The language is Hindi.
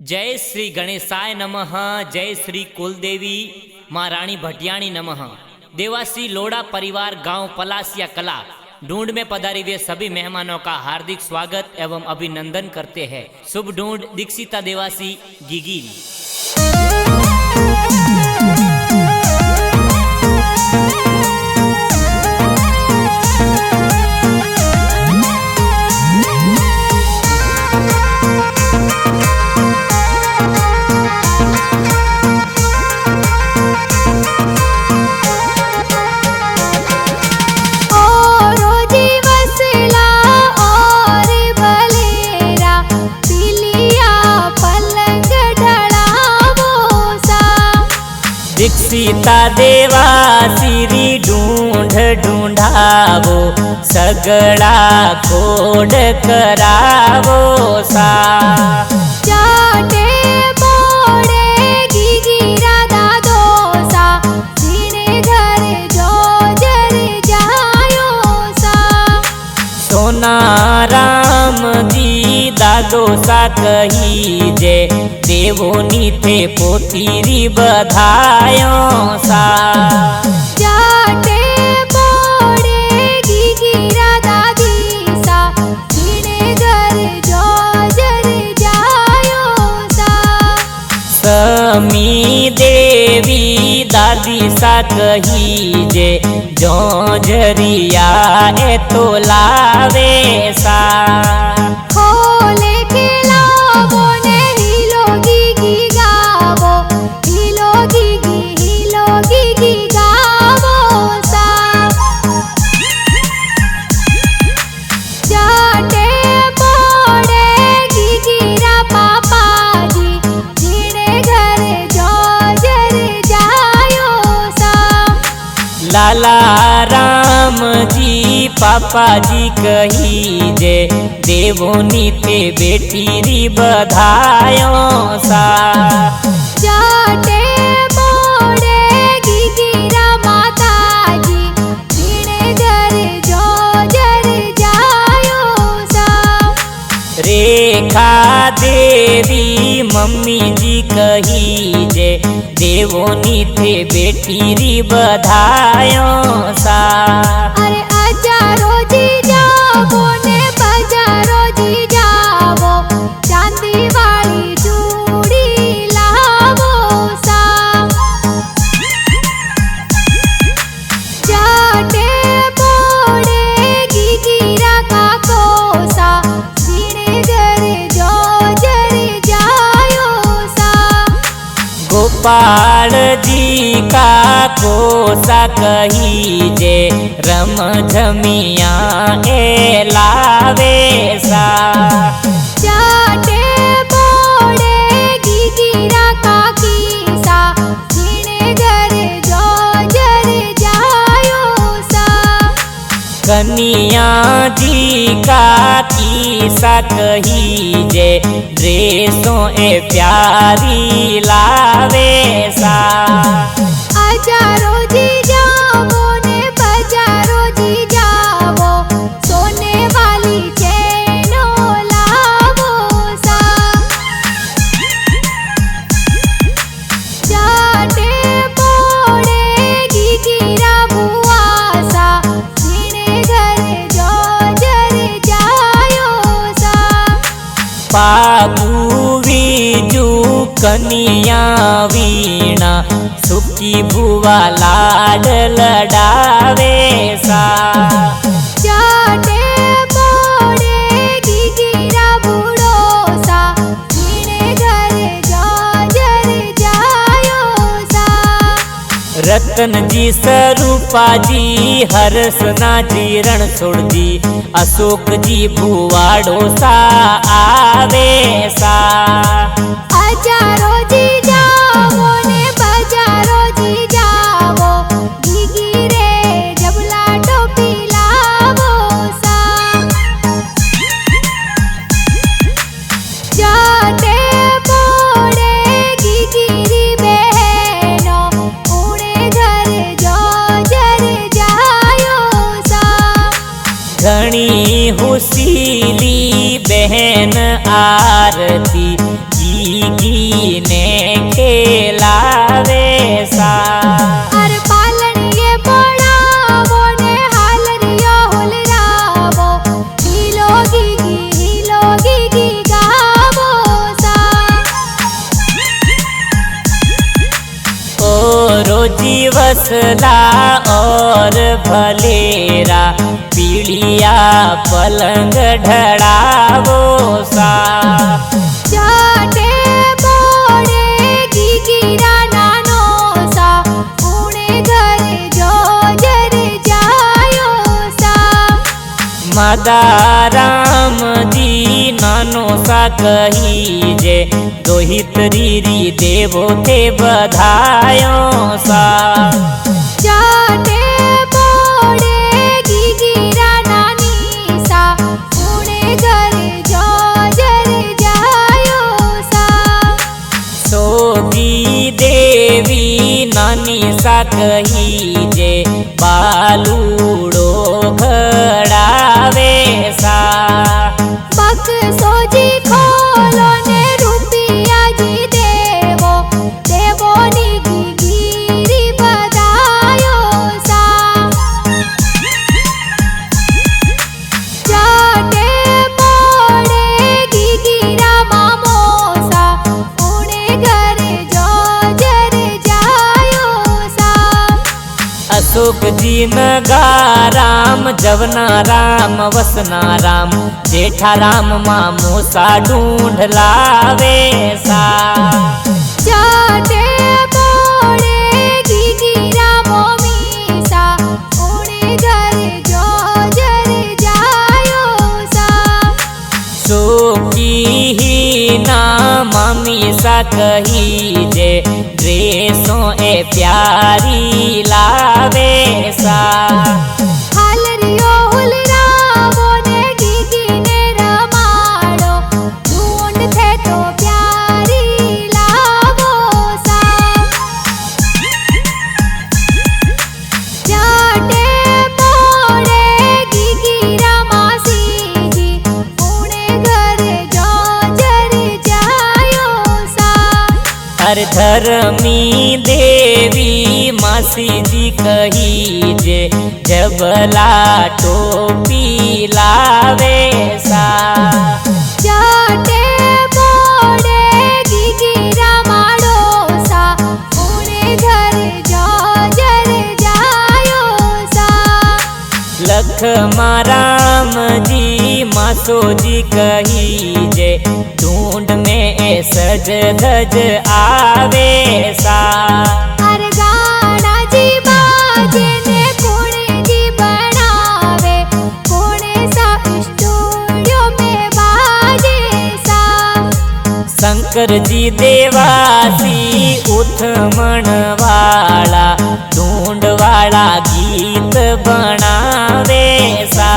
जय श्री गणेशाय नमः। जय श्री कुलदेवी माँ रानी भटियाणी नमः। देवासी लोड़ा परिवार गांव पलासिया कला ढूंढ में पधारी हुए सभी मेहमानों का हार्दिक स्वागत एवं अभिनंदन करते हैं। शुभ ढूंढ दीक्षिता देवासी गिगिल। दीक्षिता देवासी ढूंढ ढूंढावो सगड़ा खोड करावो सा। चाटे मोड़े गिगिरा दादो सा जीने घर जो जर जायो सा। सोना राम जी दादो सा कही जे देवोनी थे पोतीरी बधायो सा। चाटे मोड़े गिगिरा दादी सा जीने घर जो जर जायो सा। समी देवी दादी सा कही जे जो जरिया ए तो लावे सा। खोले के लावो ने हिलो गिगी गावो हिलो गिगी गावो सा। चाटे मोड़े गिगिरा पापा जी जीने घर जो जर जायो सा। लाला राम जी पापा जी कही जे देवोनी थे बेटीरी बधायो सा। चाटे मोड़े गिगिरा माता जी जीने घर जो जर जायो सा। रेखा देवी मम्मी जी कही जे देवोनी थे बेटीरी बधायो सा। अरे अजारो जी जावो ने बजारो जी जावो चांदी वाली चूड़ी लावो सा। चाटे मोड़े गिगिरा काको सा जीने घर जो जर जायो सा। गोपाल जी का कोसा कही जे रम झमिया ए लावे सा। चाटे मोड़े गिगिरा काकी सा जीने घर जो जर जायो सा। कनिया जी का सा कही जे ड्रेसों ए प्यारी लावे सा। अजारो जी जावो ने बजारो जी जावो सोने वाली चैनो लावो सा। चाटे मोड़े गिगिरा बुआ सा जीने घर जो जर जायो सा। बाबू बीजू कनिया वीणा सुखी भुआ लाड लडावे सा। चाटे मोड़े गिगिरा बूढ़ो सा जीने घर जो जर जायो सा। रतन जी स्वरूपा जी हरसना जी रणछोड़ जी अशोक जी भुवाड़ो सा आवे सा। अजारो जी जावो ने बजारो जी जावो गिगिरे जबला टोपी लावो सा। चाटे मोड़े गिगिरी बहनो उड़े घर जो जर जायो सा। घणी हुसीली बहन आरती गीगी ने खेलावे सा। अरे पालणीए पड़ावो ने हालरियो हुलरावो, हीलो गीगी गावो सा। ओ रोजी वसला और भलेरा, पीड़िया पलंग ढड़ावो सा। जाटे बोड़े गीगीरा नानो सा, ऊणे घरे जो जर जायो सा। मदाराम जी नानो सा कही जे, दोहित रीरी देवो थे बधायो सा। जाटे बोड़े गीगीरा नानी सा, ऊणे घरे जो जर जायो सा। सोगी देवी नानी सा कही जे, बालूड़ो घड़ावे सा। बक्सोजी खोलो ने रुपिया जी देवो, देवो नी गीगीरी बधायो सा। जाटे बोड़े गीगीरा मामो सा, ऊणे घरे जो जर जायो सा। अशोक जी नगाराम, जवना राम वसना राम, जेठा राम मामो सा ढूंढ लावे सा। जाटे बोड़े गीगीरा मोमी सा, ऊणे घरे जो जर जायो सा। सोकी ही ना मामी सा कही जे, ड्रेसों ए प्यारी लावे सा। हालरियो हुलरावो ने गीगी ने रमाड़ो, ढूंढ थे तो प्यारी लावो सा। जाटे बोड़े गीगीरा मासी जी, ऊणे घरे जो जर जायो सा। हर धर्मी देवी मासी जी कही जे, जबला टोपी लावे सा। जाटे बोड़े गीगीरा माड़ो सा, ऊणे घरे जो जर जायो सा। लखमाराम जी मासो जी कही जे, ढूंढ में ए सज धज आवे सा। अरे गाना जी बाजे ने कुणे जी बनावे, कुणे सा स्टूडियो में बाजे सा। शंकर जी देवासी उठमण वाला, ढूंढ वाला गीत बनावे सा।